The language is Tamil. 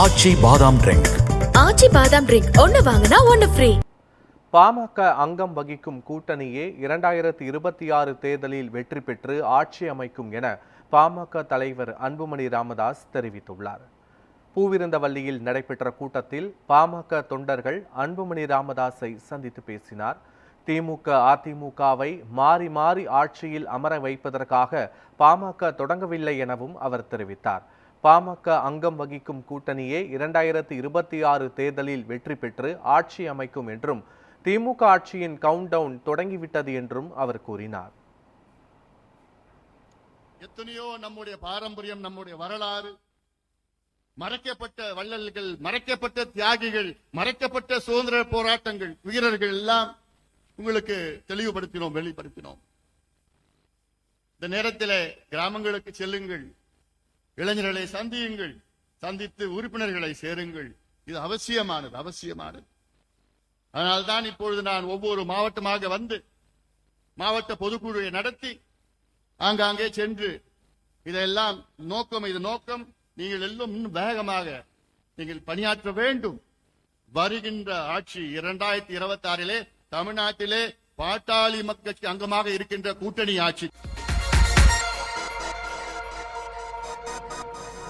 ஆச்சி பாதாம் ட்ரிங்க். ஆச்சி பாதாம் ட்ரிங்க் ஒன்னு வாங்கினா ஒன்னு ஃப்ரீ. பாமக அங்கம் வகிக்கும் கூட்டணியே 2026 தேர்தலில் வெற்றி பெற்று ஆட்சி அமைக்கும் என பாமக தலைவர் அன்புமணி ராமதாஸ் தெரிவித்துள்ளார். பூவிருந்தவல்லியில் நடைபெற்ற கூட்டத்தில் பாமக தொண்டர்கள் அன்புமணி ராமதாஸை சந்தித்து பேசினார். திமுக அதிமுகவை மாறி மாறி ஆட்சியில் அமர வைப்பதற்காக பாமக தொடங்கவில்லை எனவும் அவர் தெரிவித்தார். பாமக அங்கம் வகிக்கும் கூட்டணியே 2026 தேர்தலில் வெற்றி பெற்று ஆட்சி அமைக்கும் என்றும் திமுக ஆட்சியின் கவுண்ட் டவுன் தொடங்கிவிட்டது என்றும் அவர் கூறினார். எத்தனையோ நம்முடைய பாரம்பரியம், நம்முடைய வரலாறு, மறைக்கப்பட்ட வள்ளல்கள், மறைக்கப்பட்ட தியாகிகள், மறைக்கப்பட்ட சுதந்திர போராட்டங்கள், வீரர்கள் எல்லாம் உங்களுக்கு தெளிவுபடுத்தினோம், வெளிப்படுத்தினோம். இந்த நேரத்தில் கிராமங்களுக்கு செல்லுங்கள், இளைஞர்களை சந்தியுங்கள், சந்தித்து உறுப்பினர்களை சேருங்கள். இது அவசியமானது. அதனால்தான் இப்பொழுது நான் ஒவ்வொரு மாவட்டமாக வந்து மாவட்ட பொதுக்குழுவை நடத்தி ஆங்காங்கே சென்று இதெல்லாம் நோக்கம் நீங்கள் எல்லாம் இன்னும் வேகமாக நீங்கள் பணியாற்ற வேண்டும். வருகின்ற ஆட்சி 2026 தமிழ்நாட்டிலே பாட்டாளி மக்களுக்கு அங்கமாக இருக்கின்ற கூட்டணி ஆட்சி.